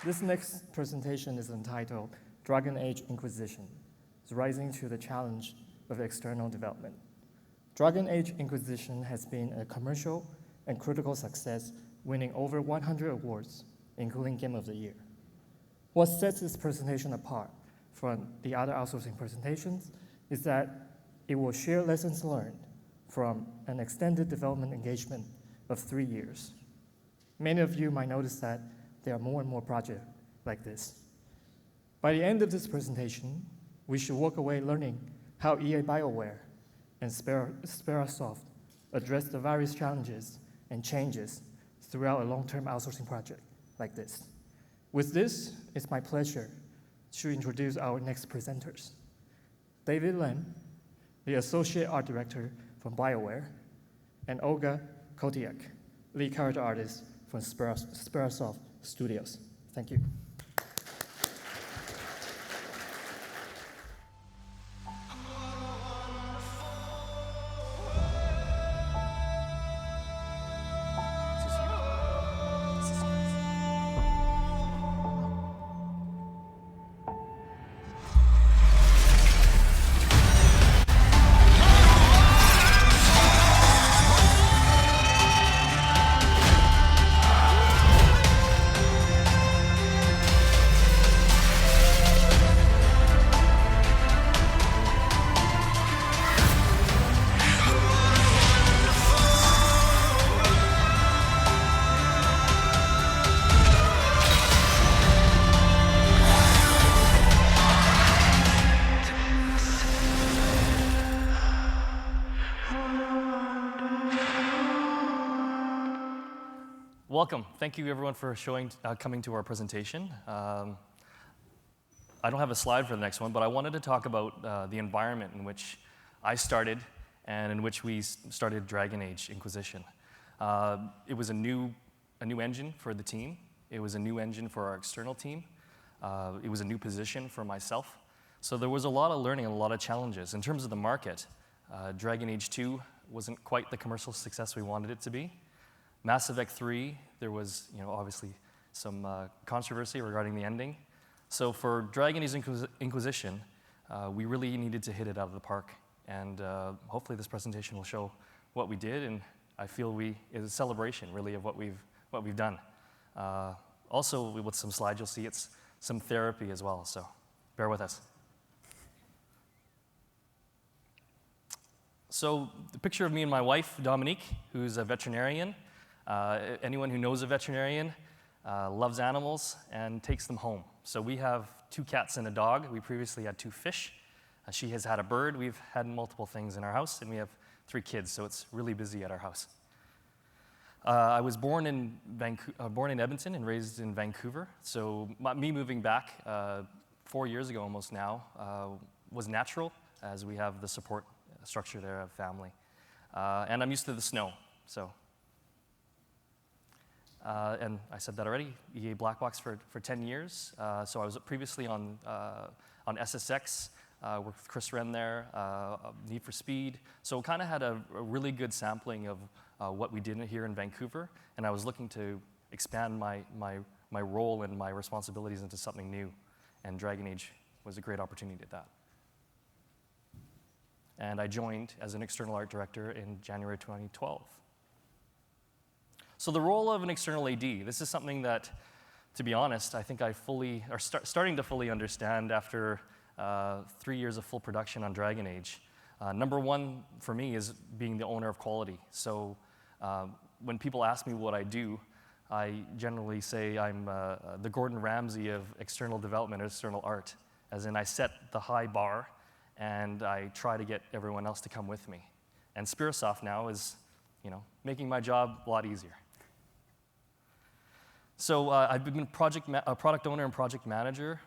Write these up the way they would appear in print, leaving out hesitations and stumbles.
This next presentation is entitled Dragon Age Inquisition, Rising to the Challenge of External Development. Dragon Age Inquisition has been a commercial and critical success, winning over 100 awards, including Game of the Year. What sets this presentation apart from the other outsourcing presentations is that it will share lessons learned from an extended development engagement of 3 years. Many of you might notice that there are more and more projects like this. By the end of this presentation, we should walk away learning how EA Bioware and Sperasoft address the various challenges and changes throughout a long-term outsourcing project like this. With this, it's my pleasure to introduce our next presenters. David Lim, the Associate Art Director from Bioware, and Olga Kotyukh, lead character artist from Sperasoft Studios. Thank you. Welcome. Thank you, everyone, for coming to our presentation. I don't have a slide for the next one, but I wanted to talk about the environment in which I started and in which we started Dragon Age Inquisition. It was a new engine for the team. It was a new engine for our external team. It was a new position for myself. So there was a lot of learning and a lot of challenges. In terms of the market, Dragon Age 2 wasn't quite the commercial success we wanted it to be. Mass Effect 3, there was, obviously some controversy regarding the ending. So for Dragon Age Inquisition, we really needed to hit it out of the park. And hopefully this presentation will show what we did, and I feel it's a celebration, really, of what we've done. Also, with some slides, you'll see it's some therapy as well, so bear with us. So the picture of me and my wife, Dominique, who's a veterinarian. Anyone who knows a veterinarian loves animals and takes them home. So we have 2 cats and a dog. We previously had 2 fish. She has had a bird. We've had multiple things in our house, and we have 3 kids, so it's really busy at our house. I was born in Edmonton and raised in Vancouver. So me moving back 4 years ago almost now was natural, as we have the support structure there of family. And I'm used to the snow, so. And I said that already, EA Black Box for 10 years. So I was previously on SSX, worked with Chris Wren there, Need for Speed. So kind of had a really good sampling of what we did here in Vancouver, and I was looking to expand my role and my responsibilities into something new, and Dragon Age was a great opportunity at that. And I joined as an external art director in January 2012. So the role of an external AD, this is something that, to be honest, I think I starting to fully understand after 3 years of full production on Dragon Age. Number one for me is being the owner of quality. So when people ask me what I do, I generally say I'm the Gordon Ramsay of external development or external art, as in I set the high bar and I try to get everyone else to come with me. And Sperasoft now is, making my job a lot easier. So I've been a product owner and project manager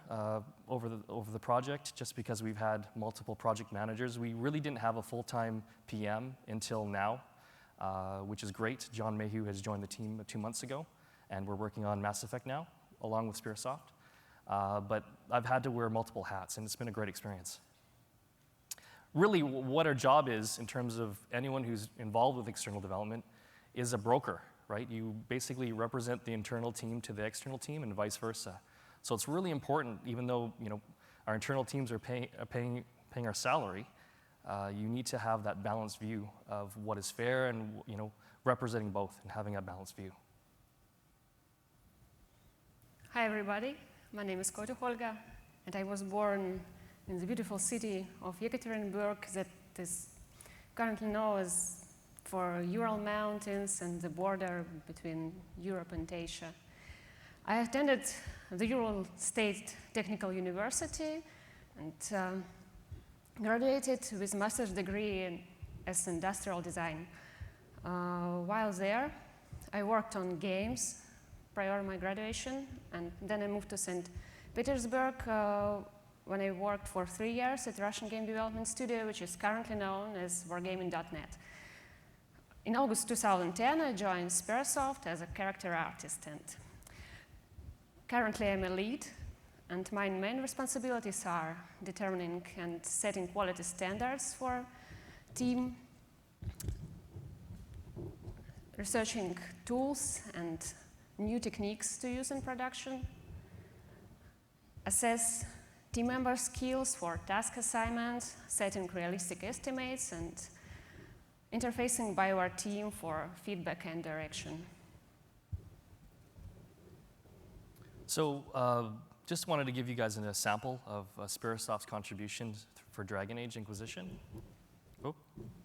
over the project, just because we've had multiple project managers. We really didn't have a full-time PM until now, which is great. John Mayhew has joined the team 2 months ago, and we're working on Mass Effect now, along with Sperasoft. But I've had to wear multiple hats, and it's been a great experience. Really, what our job is, in terms of anyone who's involved with external development, is a broker. right? You basically represent the internal team to the external team and vice versa. So it's really important, even though our internal teams are paying our salary, you need to have that balanced view of what is fair and representing both and having a balanced view. Hi everybody, my name is Olga, and I was born in the beautiful city of Yekaterinburg that is currently known as for Ural Mountains and the border between Europe and Asia. I attended the Ural State Technical University and graduated with a master's degree as industrial design. While there, I worked on games prior to my graduation, and then I moved to St. Petersburg when I worked for 3 years at Russian game development studio, which is currently known as wargaming.net. In August 2010, I joined Sperasoft as a character artist, and currently I'm a lead, and my main responsibilities are determining and setting quality standards for team, researching tools and new techniques to use in production, assess team member skills for task assignments, setting realistic estimates, and interfacing Bioware team for feedback and direction. So just wanted to give you guys a sample of Sperasoft's contributions for Dragon Age Inquisition. Oh,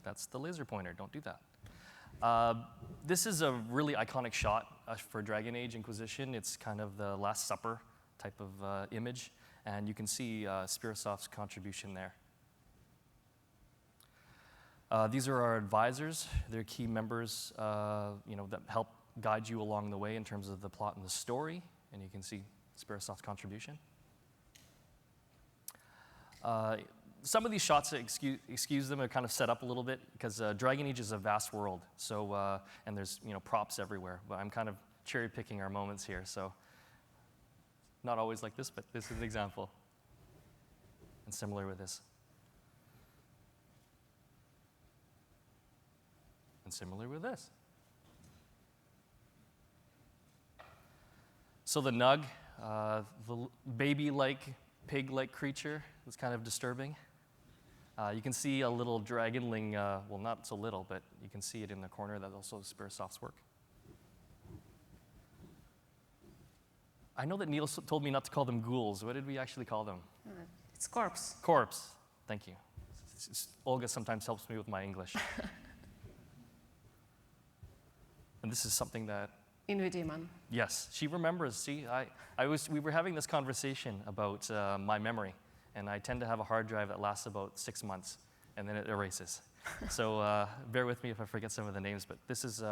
that's the laser pointer, don't do that. This is a really iconic shot for Dragon Age Inquisition. It's kind of the Last Supper type of image, and you can see Sperasoft's contribution there. These are our advisors. They're key members that help guide you along the way in terms of the plot and the story, and you can see Sperasoft's contribution. Some of these shots, excuse them, are kind of set up a little bit because Dragon Age is a vast world, so and there's props everywhere. But I'm kind of cherry picking our moments here, so not always like this, but this is an example. And similar with this. And similar with this. So the Nug, the baby-like, pig-like creature was kind of disturbing. You can see a little dragonling, well, not so little, but you can see it in the corner. That's also Sperasoft's work. I know that Neil told me not to call them ghouls. What did we actually call them? It's corpse. Corpse. Thank you. Olga sometimes helps me with my English. And this is something that... Invidimon. Yes, she remembers. See, we were having this conversation about my memory, and I tend to have a hard drive that lasts about 6 months, and then it erases. So bear with me if I forget some of the names, but this is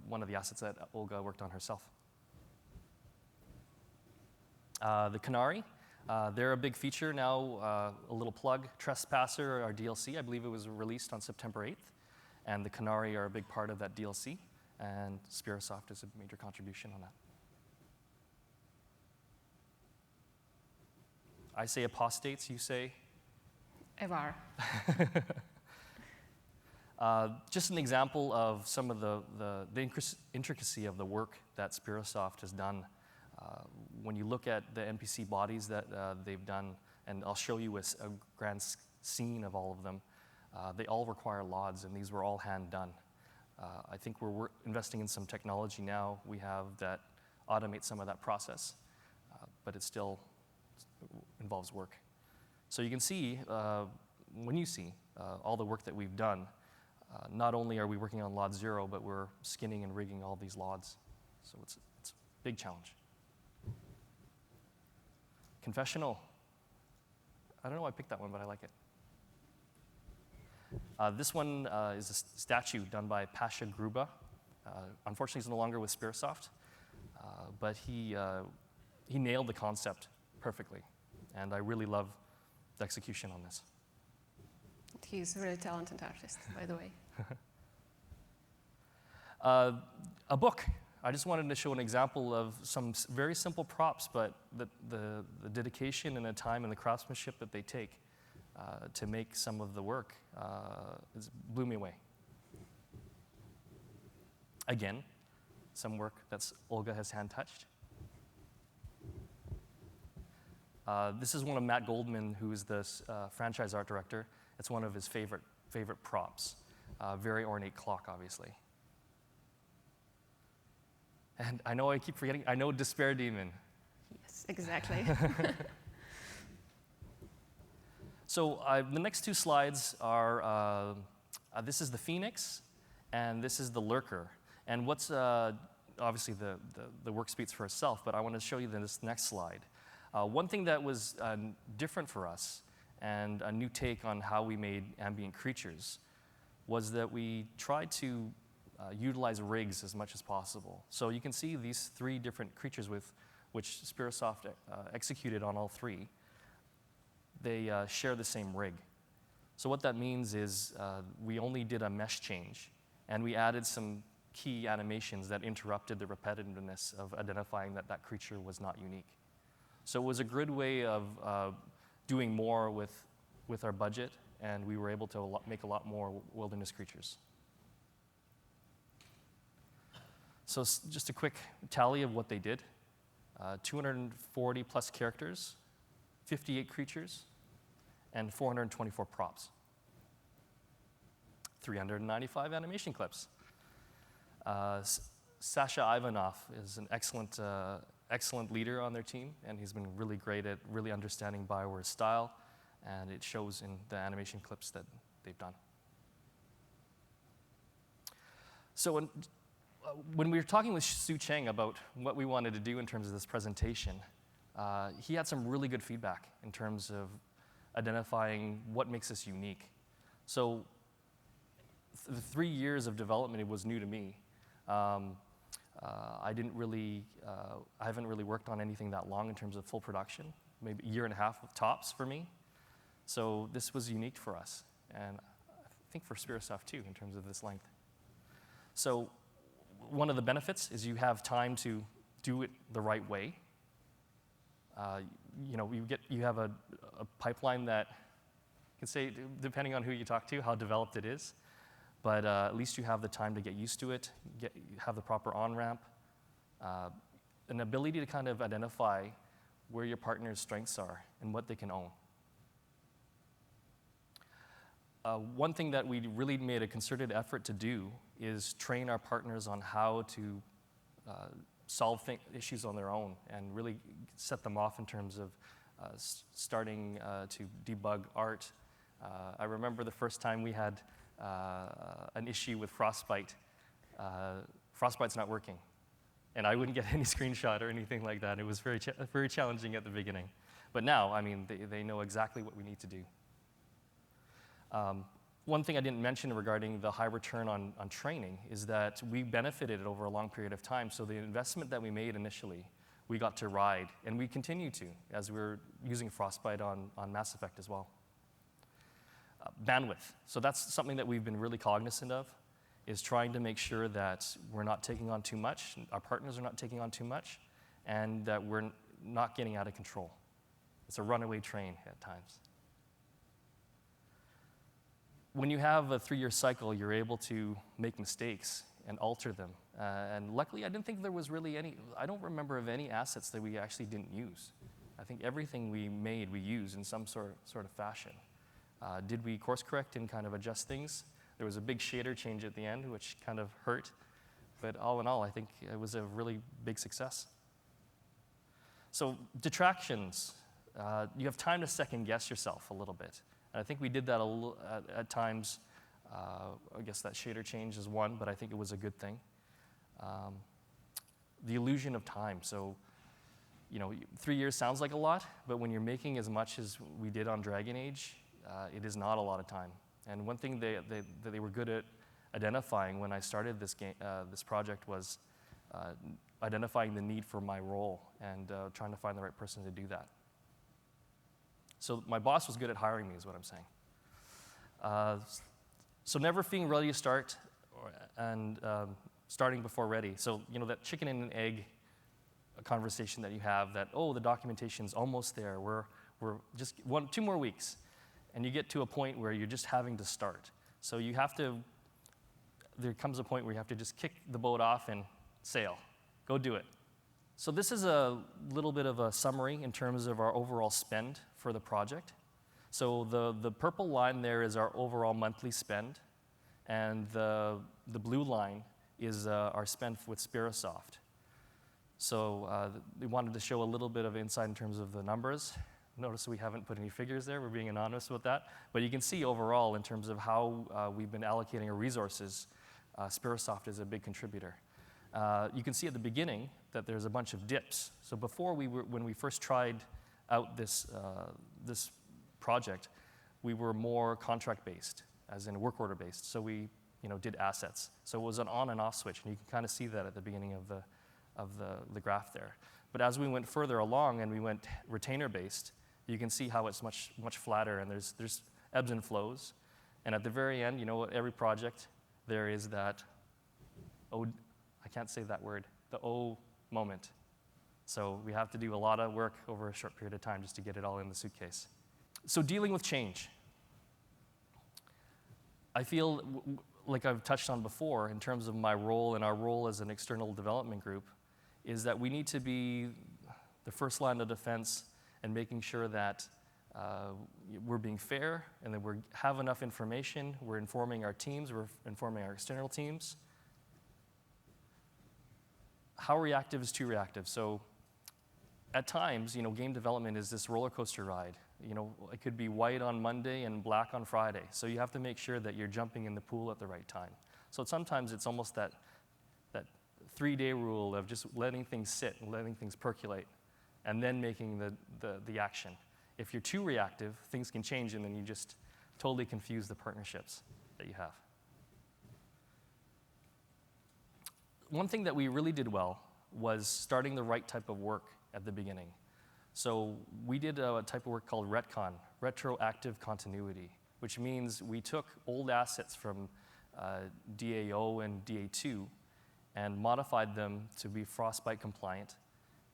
one of the assets that Olga worked on herself. The Canary, they're a big feature now, a little plug. Trespasser, our DLC, I believe it was released on September 8th, and the Canary are a big part of that DLC, and Sperasoft is a major contribution on that. I say apostates, you say? Evar. Just an example of some of the intricacy of the work that Sperasoft has done. When you look at the NPC bodies that they've done, and I'll show you a grand scene of all of them, they all require LODs, and these were all hand done. I think we're investing in some technology now we have that automates some of that process, but it still involves work. So you can see, when you see all the work that we've done, not only are we working on LOD 0, but we're skinning and rigging all these LODs. So it's a big challenge. Confessional. I don't know why I picked that one, but I like it. This one is a statue done by Pasha Gruba. Unfortunately, he's no longer with Sperasoft, but he nailed the concept perfectly, and I really love the execution on this. He's a really talented artist, by the way. A book. I just wanted to show an example of some very simple props, but the dedication and the time and the craftsmanship that they take to make some of the work blew me away. Again, some work that Olga has hand-touched. This is one of Matt Goldman, who is the franchise art director. It's one of his favorite props. Very ornate clock, obviously. And I know I keep forgetting, I know Despair Demon. Yes, exactly. So the next two slides are, this is the Phoenix, and this is the Lurker. And what's, obviously the work speaks for itself, but I want to show you this next slide. One thing that was different for us, and a new take on how we made ambient creatures, was that we tried to utilize rigs as much as possible. So you can see these three different creatures with which Sperasoft executed on all three. They share the same rig. So what that means is we only did a mesh change, and we added some key animations that interrupted the repetitiveness of identifying that that creature was not unique. So it was a good way of doing more with our budget, and we were able to make a lot more wilderness creatures. So just a quick tally of what they did. 240 plus characters, 58 creatures, and 424 props. 395 animation clips. Sasha Ivanov is an excellent leader on their team, and he's been really great at really understanding Bioware's style, and it shows in the animation clips that they've done. So when we were talking with Sue Cheng about what we wanted to do in terms of this presentation, he had some really good feedback in terms of identifying what makes us unique. So the 3 years of development, it was new to me. I haven't really worked on anything that long in terms of full production, maybe a year and a half tops for me. So this was unique for us, and I think for Sperasoft too, in terms of this length. So one of the benefits is you have time to do it the right way. You have a pipeline that you can say, depending on who you talk to, how developed it is. But at least you have the time to get used to it, have the proper on-ramp, an ability to kind of identify where your partner's strengths are and what they can own. One thing that we really made a concerted effort to do is train our partners on how to solve issues on their own and really set them off in terms of starting to debug art. I remember the first time we had an issue with Frostbite. Frostbite's not working, and I wouldn't get any screenshot or anything like that. It was very challenging at the beginning. But now, I mean, they know exactly what we need to do. One thing I didn't mention regarding the high return on training is that we benefited over a long period of time. So the investment that we made initially, we got to ride, and we continue to as we're using Frostbite on Mass Effect as well. Bandwidth. So that's something that we've been really cognizant of, is trying to make sure that we're not taking on too much, our partners are not taking on too much, and that we're not getting out of control. It's a runaway train at times. When you have a 3-year cycle, you're able to make mistakes and alter them. And luckily, I didn't think there was really I don't remember of any assets that we actually didn't use. I think everything we made, we used in some sort of fashion. Did we course correct and kind of adjust things? There was a big shader change at the end, which kind of hurt. But all in all, I think it was a really big success. So detractions, you have time to second guess yourself a little bit. And I think we did that at times. I guess that shader change is one, but I think it was a good thing. The illusion of time. So, 3 years sounds like a lot, but when you're making as much as we did on Dragon Age, it is not a lot of time. And one thing that they were good at identifying when I started this project was identifying the need for my role and trying to find the right person to do that. So my boss was good at hiring me, is what I'm saying. So never feeling ready to start and starting before ready. So, that chicken and an egg conversation that you have that, the documentation's almost there. We're just 2 more weeks. And you get to a point where you're just having to start. So there comes a point where you have to just kick the boat off and sail. Go do it. So this is a little bit of a summary in terms of our overall spend for the project. So the purple line there is our overall monthly spend, and the blue line is our spend with Sperasoft. So we wanted to show a little bit of insight in terms of the numbers. Notice we haven't put any figures there. We're being anonymous with that. But you can see overall in terms of how we've been allocating our resources, Sperasoft is a big contributor. You can see at the beginning that there's a bunch of dips. So before when we first tried out this project, we were more contract-based, as in work order-based. So we did assets. So it was an on and off switch, and you can kind of see that at the beginning of the graph there. But as we went further along and we went retainer-based, you can see how it's much flatter, and there's ebbs and flows. And at the very end, every project, there is that, I can't say that word, the O moment. So we have to do a lot of work over a short period of time just to get it all in the suitcase. So dealing with change. I feel like I've touched on before in terms of my role and our role as an external development group is that we need to be the first line of defense and making sure that we're being fair and that we have enough information, we're informing our teams, we're informing our external teams. How reactive is too reactive? So at times, game development is this roller coaster ride. It could be white on Monday and black on Friday. So you have to make sure that you're jumping in the pool at the right time. So sometimes it's almost that 3-day rule of just letting things sit and letting things percolate and then making the action. If you're too reactive, things can change and then you just totally confuse the partnerships that you have. One thing that we really did well was starting the right type of work at the beginning. So we did a type of work called retcon, retroactive continuity, which means we took old assets from DAO and DA2 and modified them to be Frostbite compliant.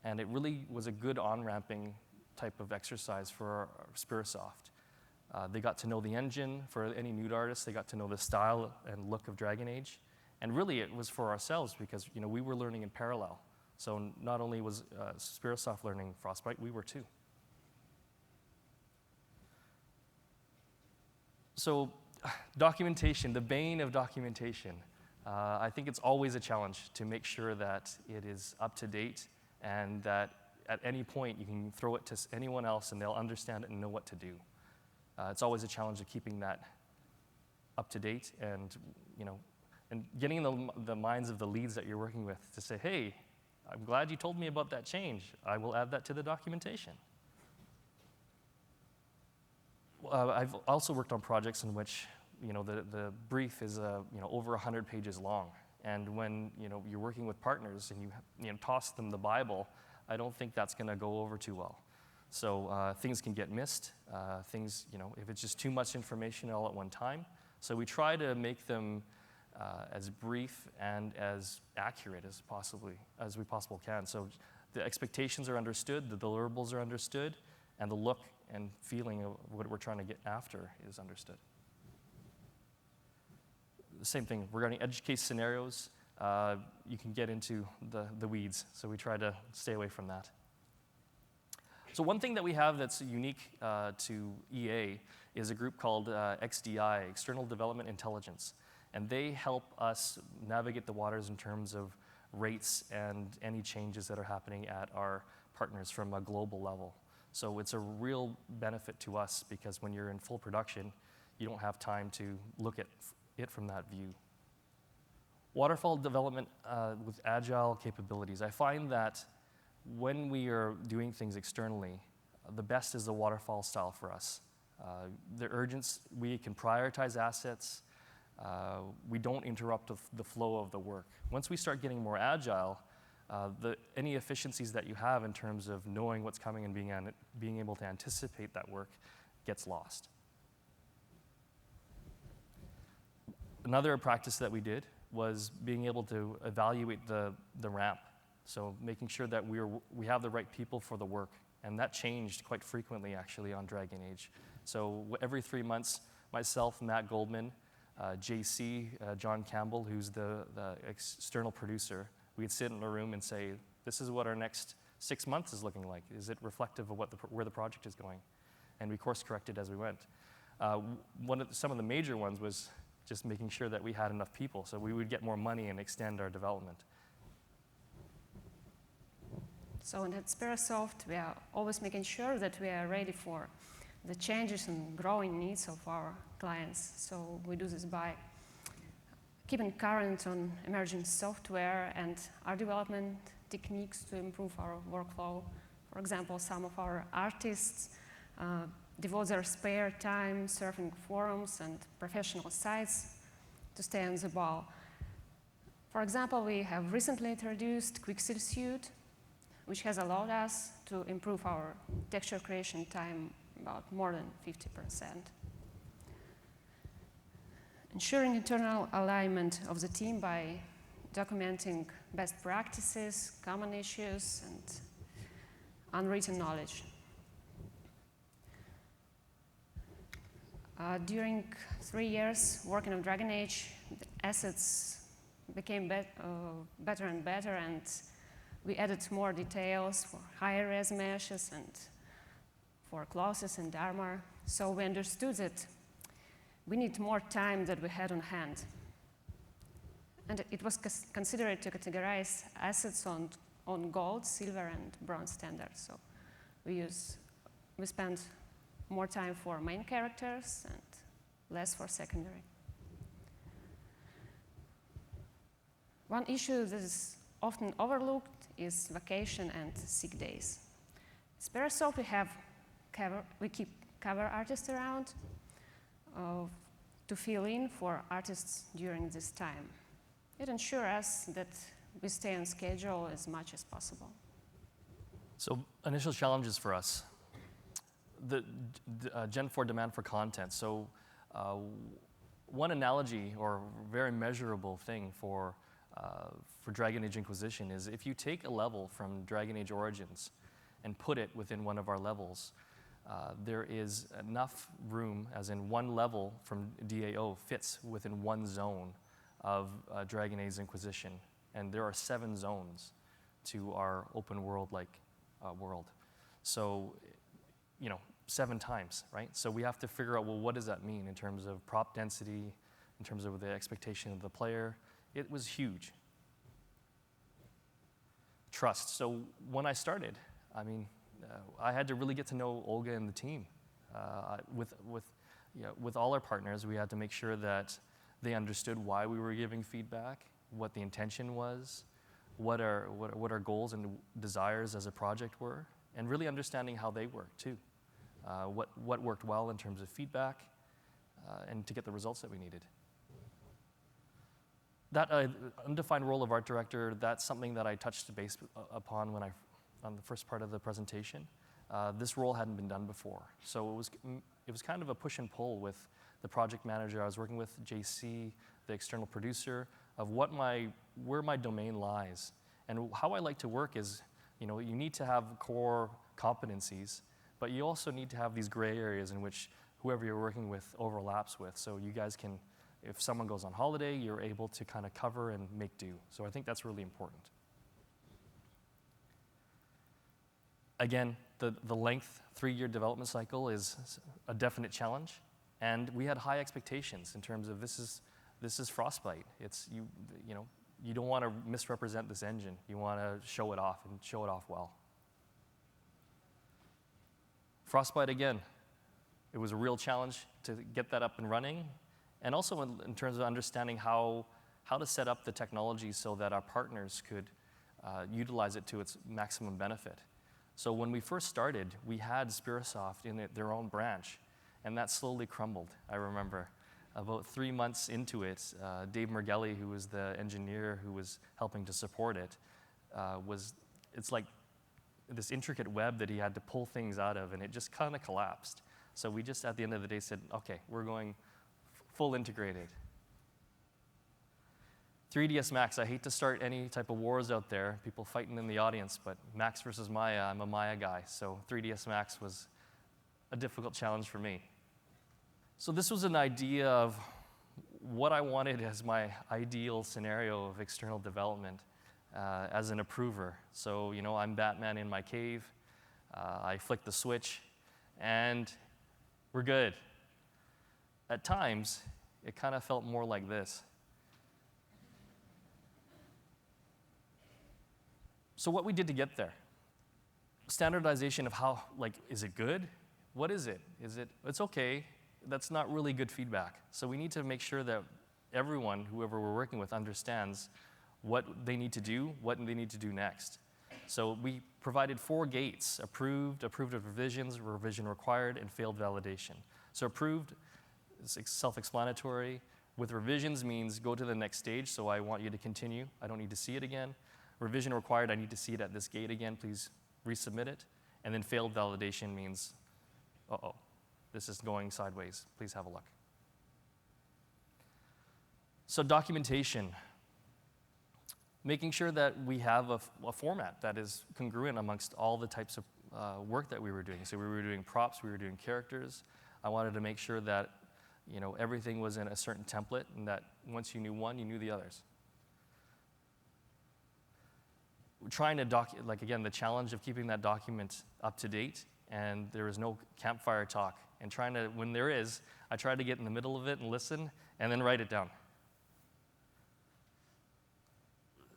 And it really was a good on-ramping type of exercise for Sperasoft. They got to know the engine. For any new artists, they got to know the style and look of Dragon Age. And really, it was for ourselves because we were learning in parallel. So not only was Sperasoft learning Frostbite, we were too. So documentation, the bane of documentation. I think it's always a challenge to make sure that it is up to date and that at any point you can throw it to anyone else and they'll understand it and know what to do. It's always a challenge of keeping that up to date and getting in the minds of the leads that you're working with to say, hey, I'm glad you told me about that change. I will add that to the documentation. I've also worked on projects in which the brief is over 100 pages long. And when you're working with partners and you toss them the Bible, I don't think that's going to go over too well. So things can get missed. If it's just too much information all at one time. So we try to make them as brief and as accurate as we possibly can. So the expectations are understood, the deliverables are understood, and the look and feeling of what we're trying to get after is understood. The same thing regarding edge case scenarios. You can get into the weeds, so we try to stay away from that. So one thing that we have that's unique to EA is a group called XDI, External Development Intelligence. And they help us navigate the waters in terms of rates and any changes that are happening at our partners from a global level. So it's a real benefit to us because when you're in full production, you don't have time to look at it from that view. Waterfall development with agile capabilities. I find that when we are doing things externally, the best is the waterfall style for us. We can prioritize assets. We don't interrupt the flow of the work. Once we start getting more agile, any efficiencies that you have in terms of knowing what's coming and being able to anticipate that work gets lost. Another practice that we did was being able to evaluate the ramp. So making sure that we have the right people for the work. And that changed quite frequently, actually, on Dragon Age. So every 3 months, myself, Matt Goldman, JC, John Campbell, who's the external producer, We'd sit in a room and say, this is what our next 6 months is looking like. Is it reflective of where the project is going? And we course corrected as we went. Some of the major ones was just making sure that we had enough people so we would get more money and extend our development. So at Sperasoft, we are always making sure that we are ready for the changes and growing needs of our clients. So we do this by keeping current on emerging software and our development techniques to improve our workflow. For example, some of our artists devote their spare time surfing forums and professional sites to stay on the ball. For example, we have recently introduced Quixel Suite, which has allowed us to improve our texture creation time about more than 50%. Ensuring internal alignment of the team by documenting best practices, common issues, and unwritten knowledge. During 3 years working on Dragon Age, the assets became better and better, and we added more details for higher res meshes and for classes and armor. So we understood that we need more time than we had on hand. And it was considered to categorize assets on gold, silver, and bronze standards. So we spent more time for main characters and less for secondary. One issue that is often overlooked is vacation and sick days. At Sperasoft, we keep cover artists around to fill in for artists during this time. It ensures us that we stay on schedule as much as possible. So initial challenges for us. The Gen 4 demand for content. So one analogy or very measurable thing for Dragon Age Inquisition is if you take a level from Dragon Age Origins and put it within one of our levels, there is enough room, as in one level from DAO fits within one zone of Dragon Age Inquisition. And there are 7 zones to our open world-like world. So, 7 times, right? So we have to figure out, well, what does that mean in terms of prop density, in terms of the expectation of the player? It was huge. Trust. So when I started, I had to really get to know Olga and the team. With all our partners, we had to make sure that they understood why we were giving feedback, what the intention was, what our goals and desires as a project were, and really understanding how they work too. What worked well in terms of feedback, and to get the results that we needed. That undefined role of art director, that's something that I touched base upon on the first part of the presentation. This role hadn't been done before. So it was kind of a push and pull with the project manager. I was working with JC, the external producer, of where my domain lies. And how I like to work is, you need to have core competencies, but you also need to have these gray areas in which whoever you're working with overlaps with. So you guys can, if someone goes on holiday, you're able to kind of cover and make do. So I think that's really important. Again, the length 3-year development cycle is a definite challenge, and we had high expectations in terms of this is Frostbite. It's you don't want to misrepresent this engine. You want to show it off and show it off well. Frostbite again, it was a real challenge to get that up and running, and also in terms of understanding how to set up the technology so that our partners could utilize it to its maximum benefit. So when we first started, we had Sperasoft in their own branch, and that slowly crumbled. I remember about 3 months into it, Dave Mergelli, who was the engineer who was helping to support it, it's like this intricate web that he had to pull things out of, and it just kind of collapsed. So we just, at the end of the day, said, okay, we're going full integrated. 3ds Max, I hate to start any type of wars out there, people fighting in the audience, but Max versus Maya, I'm a Maya guy, so 3ds Max was a difficult challenge for me. So this was an idea of what I wanted as my ideal scenario of external development. as an approver. So, I'm Batman in my cave. I flick the switch, and we're good. At times, it kind of felt more like this. So what we did to get there? Standardization of how, is it good? What is it? It's okay. That's not really good feedback. So we need to make sure that everyone, whoever we're working with, understands what they need to do, what they need to do next. So we provided 4 gates: approved, approved of revisions, revision required, and failed validation. So approved is self-explanatory. With revisions means go to the next stage, so I want you to continue. I don't need to see it again. Revision required, I need to see it at this gate again, please resubmit it. And then failed validation means, uh-oh, this is going sideways, please have a look. So documentation, making sure that we have a format that is congruent amongst all the types of work that we were doing. So we were doing props, we were doing characters. I wanted to make sure that everything was in a certain template, and that once you knew one, you knew the others. We're trying to again, the challenge of keeping that document up to date, and there is no campfire talk. And when there is, I try to get in the middle of it and listen, and then write it down.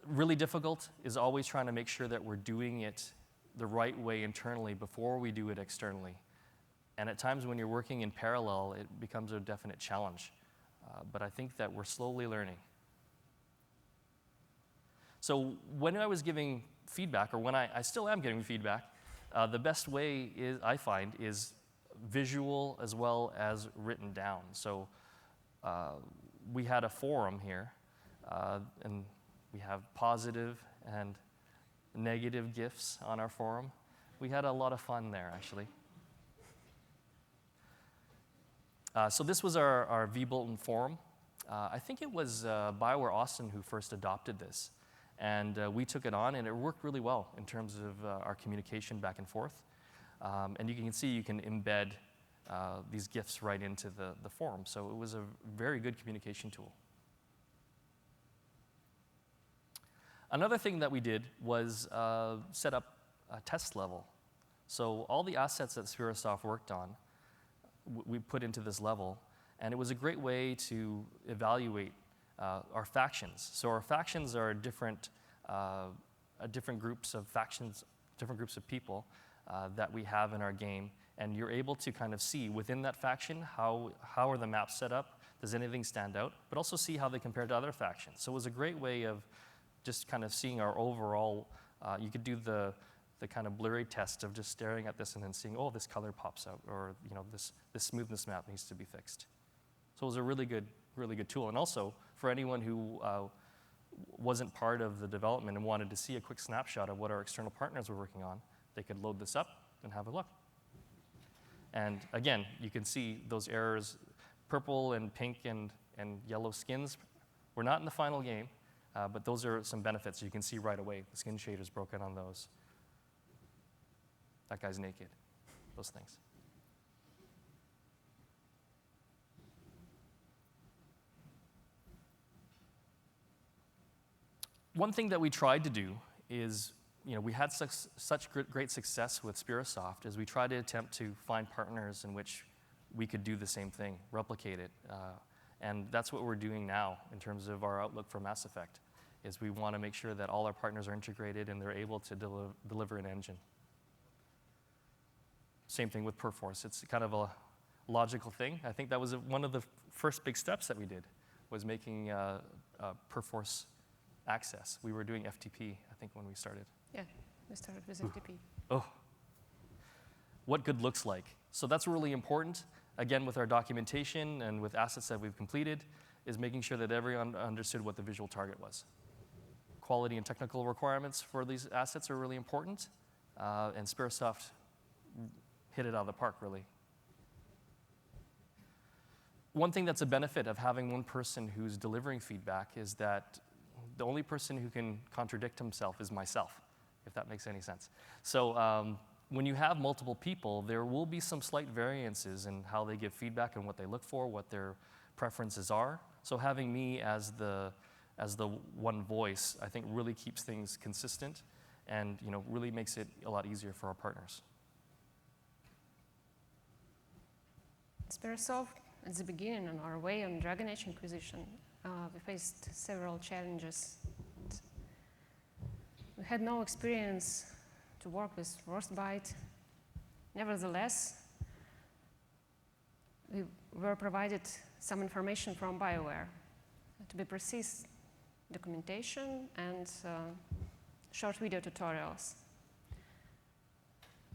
Really difficult is always trying to make sure that we're doing it the right way internally before we do it externally. And at times when you're working in parallel, it becomes a definite challenge. But I think that we're slowly learning. So when I was giving feedback, or when I still am giving feedback, the best way I find is visual as well as written down. So we had a forum here, and we have positive and negative GIFs on our forum. We had a lot of fun there, actually. So this was our vBulletin forum. I think it was Bioware Austin who first adopted this. And we took it on, and it worked really well in terms of our communication back and forth. And you can see you can embed these GIFs right into the forum. So it was a very good communication tool. Another thing that we did was set up a test level. So all the assets that Sperasoft worked on, we put into this level, and it was a great way to evaluate our factions. So our factions are different groups of factions, different groups of people that we have in our game, and you're able to kind of see within that faction how are the maps set up, does anything stand out, but also see how they compare to other factions. So it was a great way of just kind of seeing our overall, you could do the kind of blurry test of just staring at this and then seeing, oh, this color pops out, or this smoothness map needs to be fixed. So it was a really good tool. And also, for anyone who wasn't part of the development and wanted to see a quick snapshot of what our external partners were working on, they could load this up and have a look. And again, you can see those errors, purple and pink and yellow skins were not in the final game, but those are some benefits you can see right away. The skin shader's broken on those. That guy's naked, those things. One thing that we tried to do is, we had such great success with Sperasoft, is we tried to attempt to find partners in which we could do the same thing, replicate it. And that's what we're doing now in terms of our outlook for Mass Effect, is we want to make sure that all our partners are integrated and they're able to deliver an engine. Same thing with Perforce. It's kind of a logical thing. I think that was one of the first big steps that we did, was making Perforce access. We were doing FTP, I think, when we started. Yeah, we started with FTP. Oh, what good looks like. So that's really important. Again, with our documentation and with assets that we've completed, is making sure that everyone understood what the visual target was. Quality and technical requirements for these assets are really important, and Sperasoft hit it out of the park, really. One thing that's a benefit of having one person who's delivering feedback is that the only person who can contradict himself is myself, if that makes any sense. So when you have multiple people, there will be some slight variances in how they give feedback and what they look for, what their preferences are. So having me as the as the one voice, I think really keeps things consistent and really makes it a lot easier for our partners. Sperasoft, at the beginning on our way on Dragon Age Inquisition, we faced several challenges. We had no experience to work with Frostbite. Nevertheless, we were provided some information from Bioware. To be precise, documentation and short video tutorials.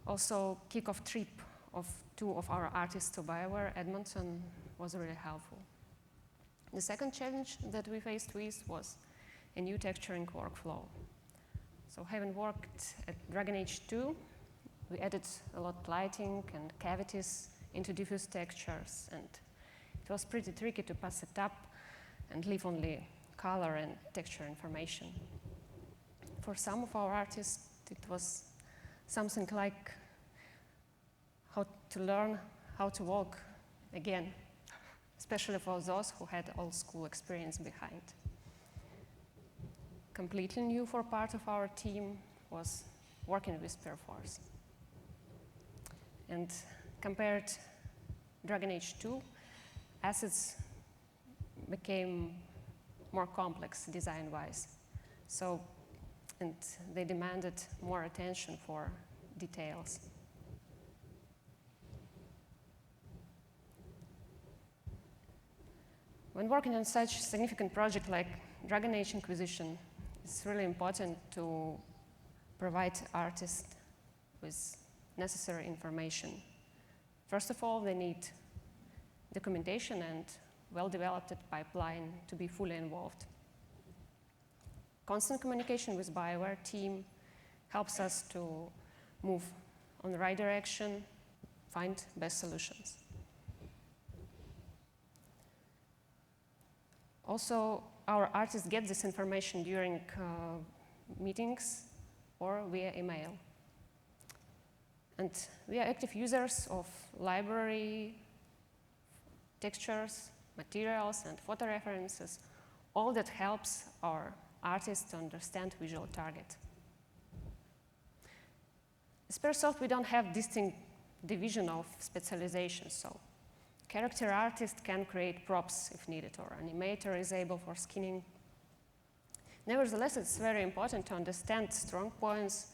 Also, kickoff trip of 2 of our artists to Bioware, Edmonton, was really helpful. The second challenge that we faced with was a new texturing workflow. So having worked at Dragon Age 2, we added a lot of lighting and cavities into diffuse textures, and it was pretty tricky to pass it up and leave only color and texture information. For some of our artists, it was something like how to learn how to walk again, especially for those who had old school experience behind. Completely new for part of our team was working with Perforce. And compared Dragon Age 2, assets became more complex design-wise. And they demanded more attention for details. When working on such a significant project like Dragon Age Inquisition, it's really important to provide artists with necessary information. First of all, they need documentation and well-developed pipeline to be fully involved. Constant communication with Bioware team helps us to move on the right direction, find best solutions. Also, our artists get this information during meetings or via email. And we are active users of library, textures, materials, and photo references, all that helps our artists to understand visual target. At Sperasoft, we don't have distinct division of specialization, so character artist can create props if needed, or animator is able for skinning. Nevertheless, it's very important to understand strong points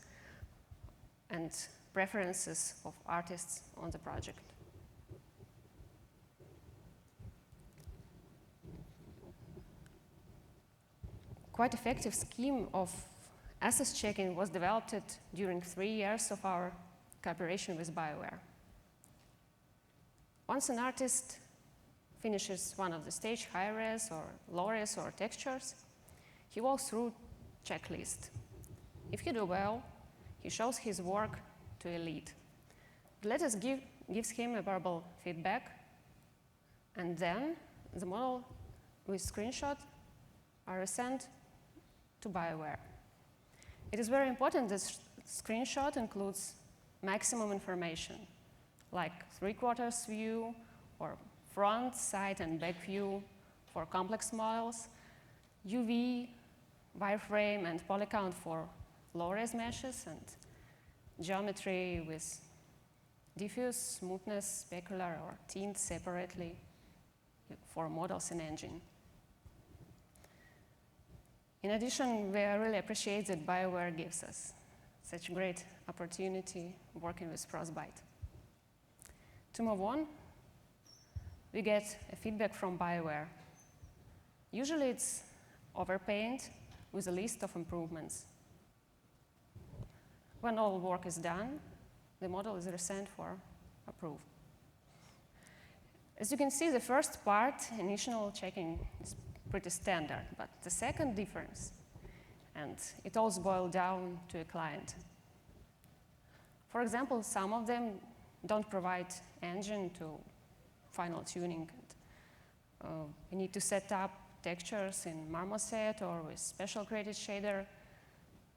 and preferences of artists on the project. Quite effective scheme of assets checking was developed during 3 years of our cooperation with Bioware. Once an artist finishes one of the stage, high-res or low-res or textures, he walks through checklist. If he do well, he shows his work to a lead. The lead gives him a verbal feedback, and then the model with screenshot are sent to Bioware. It is very important that screenshot includes maximum information, like 3/4 view or front, side, and back view for complex models, UV, wireframe, and polycount for low-res meshes, and geometry with diffuse, smoothness, specular, or tint separately for models in engine. In addition, we really appreciate that Bioware gives us such a great opportunity working with Frostbite. To move on, we get a feedback from Bioware. Usually it's overpaint with a list of improvements. When all work is done, the model is resent for approve. As you can see, the first part, initial checking, is pretty standard, but the second difference, and it all boils down to a client. For example, some of them don't provide engine to final tuning. We need to set up textures in Marmoset or with special created shader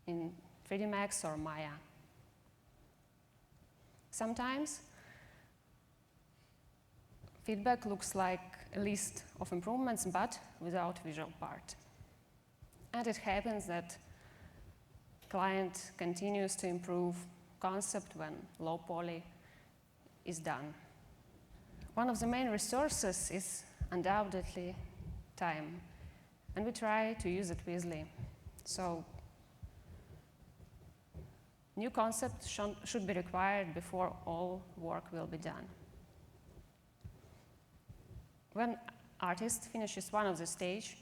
in 3D Max or Maya. Sometimes feedback looks like a list of improvements, but without visual part. And it happens that client continues to improve concept when low poly is done. One of the main resources is undoubtedly time, and we try to use it wisely. So new concepts should be required before all work will be done. When artist finishes one of the stage,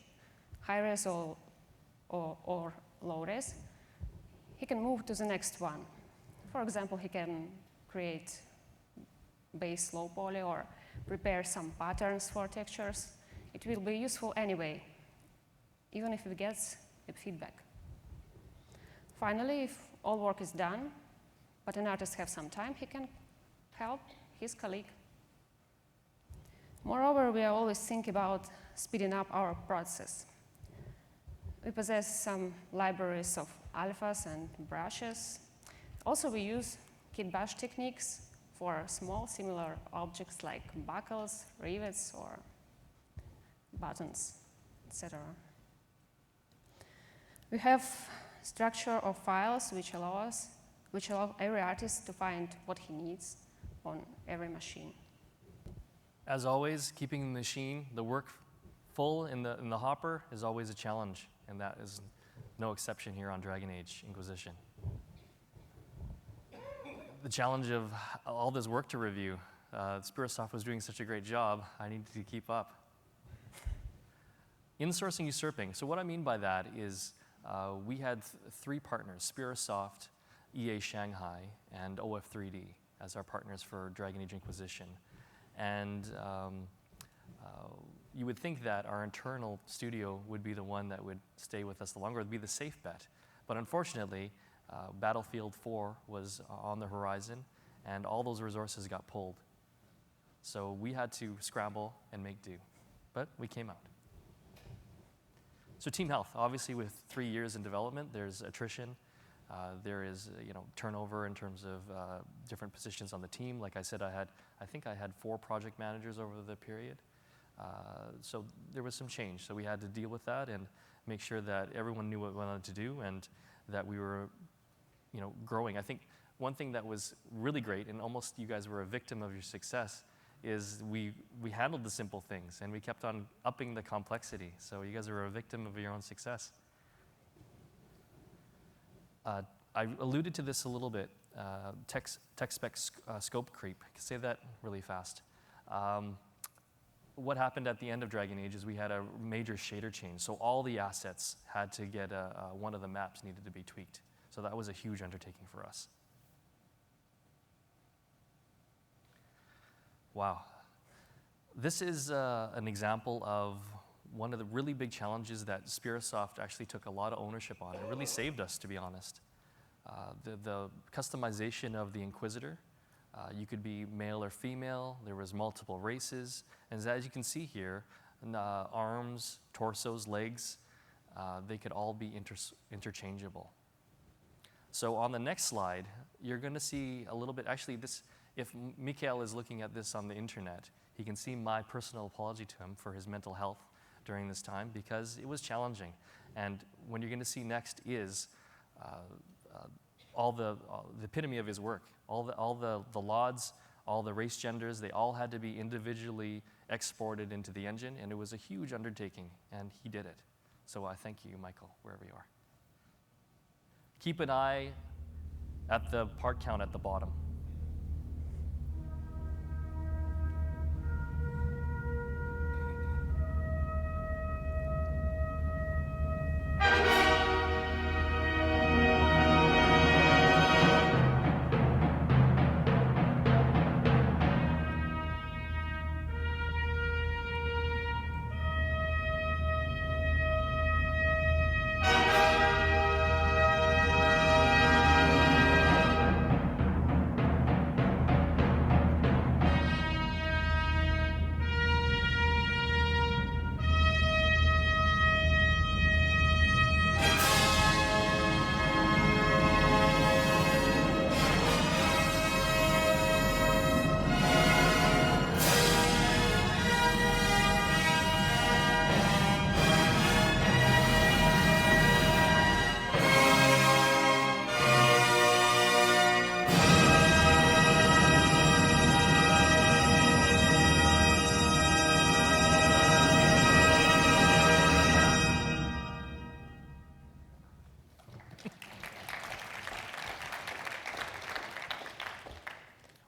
high res or low res, he can move to the next one. For example, he can create base low poly or prepare some patterns for textures. It will be useful anyway, even if he gets a feedback. Finally, if all work is done, but an artist has some time, he can help his colleague. Moreover, we always think about speeding up our process. We possess some libraries of alphas and brushes. Also, we use kit bash techniques for small similar objects like buckles, rivets, or buttons, etc. We have structure of files which allow every artist to find what he needs on every machine. As always, keeping the machine, the work full in the hopper is always a challenge, and that is no exception here on Dragon Age Inquisition. The challenge of all this work to review. Sperasoft was doing such a great job, I needed to keep up. Insourcing usurping. So what I mean by that is we had three partners, Sperasoft, EA Shanghai, and OF3D as our partners for Dragon Age Inquisition. And you would think that our internal studio would be the one that would stay with us the longer, would be the safe bet. But unfortunately, Battlefield 4 was on the horizon, and all those resources got pulled. So we had to scramble and make do, but we came out. So team health, obviously with 3 years in development, there's attrition. There is turnover in terms of different positions on the team. Like I said, I think I had 4 project managers over the period. So there was some change. So we had to deal with that and make sure that everyone knew what we wanted to do and that we were growing. I think one thing that was really great, and almost you guys were a victim of your success, is we handled the simple things and we kept on upping the complexity. So you guys are a victim of your own success. I alluded to this a little bit, tech spec scope creep. Say that really fast. What happened at the end of Dragon Age is we had a major shader change. So all the assets had to get, one of the maps needed to be tweaked. So that was a huge undertaking for us. Wow. This is an example of one of the really big challenges that Sperasoft actually took a lot of ownership on. It really saved us, to be honest. The customization of the Inquisitor. You could be male or female. There was multiple races. And as you can see here, arms, torsos, legs, they could all be interchangeable. So on the next slide, you're going to see a little bit, actually this, if Mikhail is looking at this on the internet, he can see my personal apology to him for his mental health during this time because it was challenging. And what you're going to see next is all the epitome of his work. All the LODs, all the race genders, they all had to be individually exported into the engine, and it was a huge undertaking, and he did it. So I thank you, Michael, wherever you are. Keep an eye at the part count at the bottom.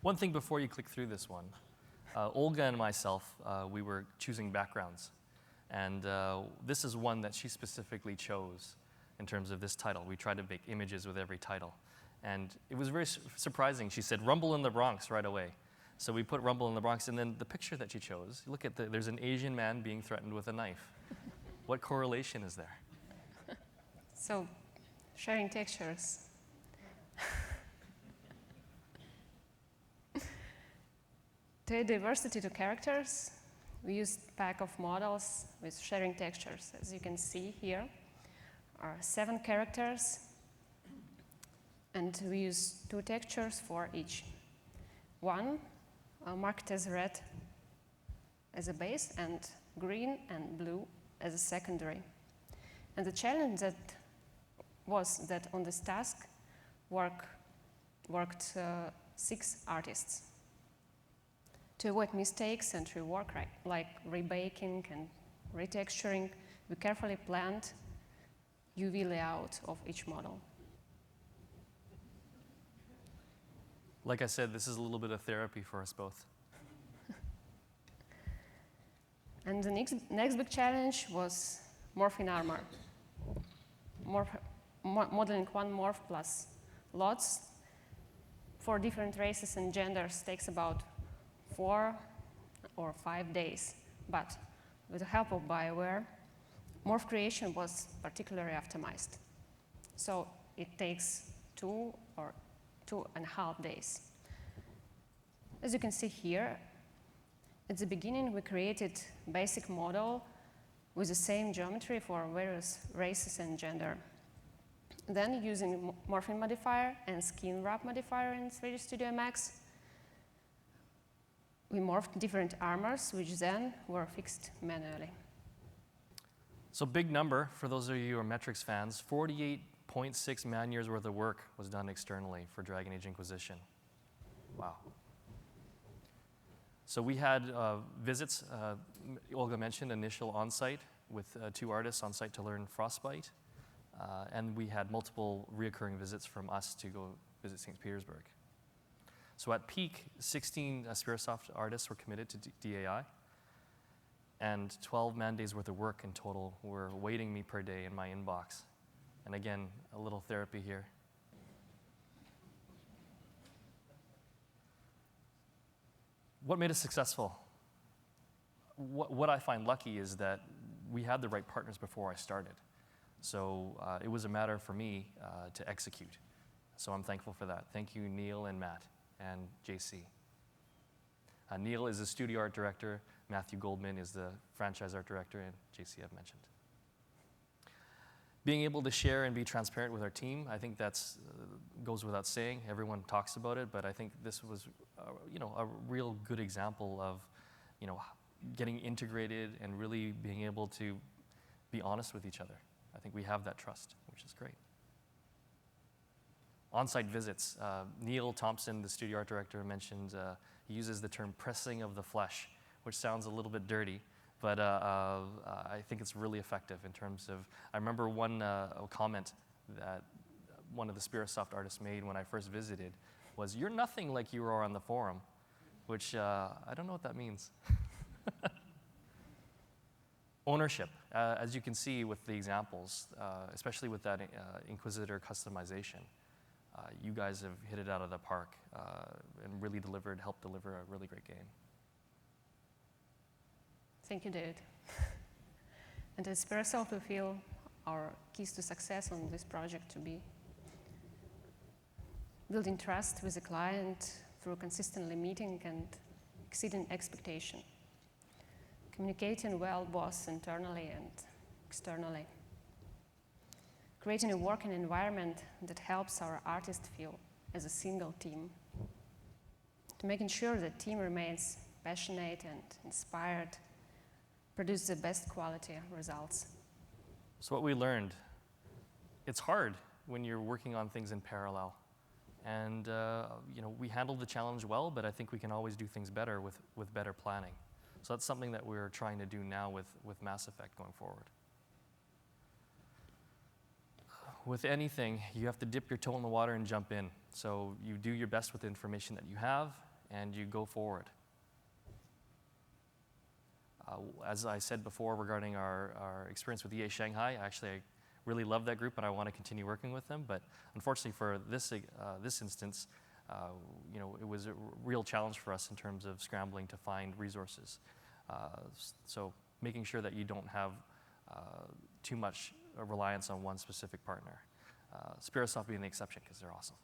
One thing before you click through this one, Olga and myself, we were choosing backgrounds. And this is one that she specifically chose in terms of this title. We tried to make images with every title. And it was very surprising. She said, Rumble in the Bronx right away. So we put Rumble in the Bronx, and then the picture that she chose, look at there's an Asian man being threatened with a knife. What correlation is there? So, sharing textures. To add diversity to characters, we used a pack of models with sharing textures. As you can see here, are 7 characters, and we use 2 textures for each. One marked as red as a base, and green and blue as a secondary. And the challenge that was that on this task worked 6 artists. To avoid mistakes and rework like rebaking and retexturing, we carefully planned UV layout of each model. Like I said, this is a little bit of therapy for us both. And the next big challenge was morphing armor. Modeling one morph plus lots for different races and genders takes about 4 or 5 days. But with the help of Bioware, morph creation was particularly optimized. So it takes 2 or 2.5 days. As you can see here, at the beginning we created a basic model with the same geometry for various races and gender. Then, using morphing modifier and skin wrap modifier in 3D Studio Max, we morphed different armors, which then were fixed manually. So big number, for those of you who are metrics fans, 48.6 man-years worth of work was done externally for Dragon Age Inquisition. Wow. So we had visits, Olga mentioned initial on-site with 2 artists on-site to learn Frostbite. And we had multiple reoccurring visits from us to go visit St. Petersburg. So at peak, 16 Sperasoft artists were committed to DAI, and 12 man-days worth of work in total were awaiting me per day in my inbox. And again, a little therapy here. What made us successful? What I find lucky is that we had the right partners before I started. So it was a matter for me to execute. So I'm thankful for that. Thank you, Neil and Matt and JC. Neil is the studio art director. Matthew Goldman is the franchise art director, and JC I've mentioned. Being able to share and be transparent with our team, I think that's goes without saying. Everyone talks about it, but I think this was, a real good example of, getting integrated and really being able to be honest with each other. I think we have that trust, which is great. On-site visits. Neil Thompson, the studio art director, mentioned he uses the term pressing of the flesh, which sounds a little bit dirty, but I think it's really effective in terms of, I remember one comment that one of the Sperasoft artists made when I first visited was, "You're nothing like you are on the forum," which I don't know what that means. Ownership, as you can see with the examples, especially with that Inquisitor customization, you guys have hit it out of the park and really helped deliver a really great game. Thank you, David. And at Sperasoft, we feel our keys to success on this project to be building trust with the client through consistently meeting and exceeding expectation, communicating well both internally and externally, creating a working environment that helps our artists feel as a single team, to making sure the team remains passionate and inspired, produce the best quality results. So what we learned, it's hard when you're working on things in parallel. And we handled the challenge well, but I think we can always do things better with better planning. So that's something that we're trying to do now with Mass Effect going forward. With anything, you have to dip your toe in the water and jump in. So you do your best with the information that you have, and you go forward. As I said before regarding our experience with EA Shanghai, actually I really love that group and I want to continue working with them, but unfortunately for this instance, it was a real challenge for us in terms of scrambling to find resources. So making sure that you don't have too much reliance on one specific partner. Sperasoft being the exception because they're awesome.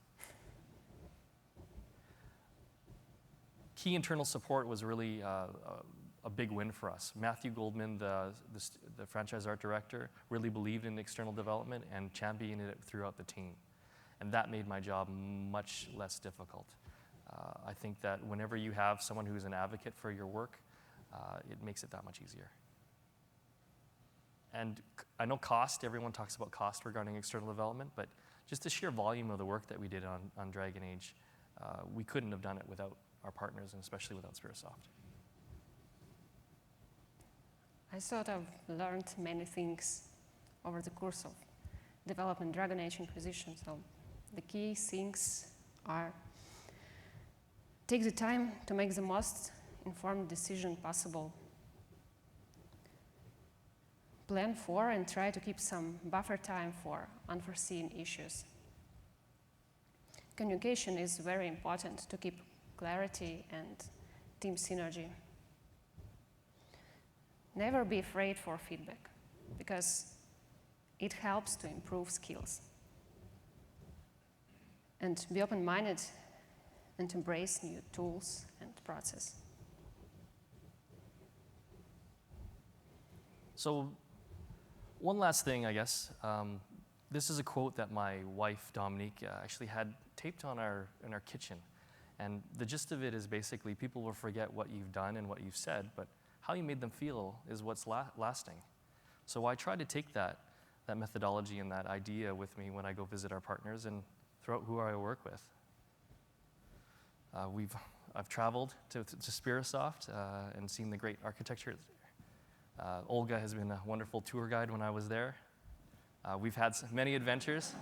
Key internal support was really a big win for us. Matthew Goldman, the franchise art director, really believed in external development and championed it throughout the team. And that made my job much less difficult. I think that whenever you have someone who's an advocate for your work, it makes it that much easier. And I know cost, everyone talks about cost regarding external development, but just the sheer volume of the work that we did on Dragon Age, we couldn't have done it without our partners, and especially without Sperasoft. I sort of learned many things over the course of developing Dragon Age Inquisition. So the key things are take the time to make the most informed decision possible. Plan for and try to keep some buffer time for unforeseen issues. Communication is very important to keep clarity and team synergy. Never be afraid for feedback, because it helps to improve skills. And be open-minded and embrace new tools and process. So one last thing, I guess. This is a quote that my wife, Dominique, actually had taped in our kitchen. And the gist of it is basically people will forget what you've done and what you've said, but how you made them feel is what's lasting. So I try to take that methodology and that idea with me when I go visit our partners and throughout who I work with. I've traveled to Sperasoft and seen the great architecture. Olga has been a wonderful tour guide when I was there. We've had many adventures,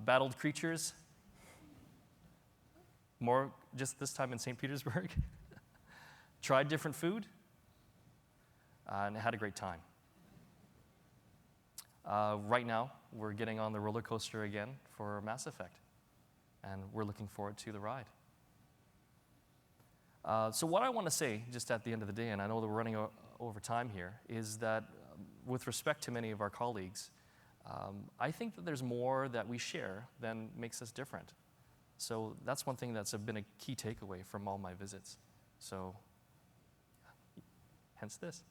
battled creatures, more just this time in St. Petersburg. Tried different food, and had a great time. Right now, we're getting on the roller coaster again for Mass Effect, and we're looking forward to the ride. So what I want to say, just at the end of the day, and I know that we're running over time here, is that with respect to many of our colleagues, I think that there's more that we share than makes us different. So that's one thing that's been a key takeaway from all my visits. So hence this.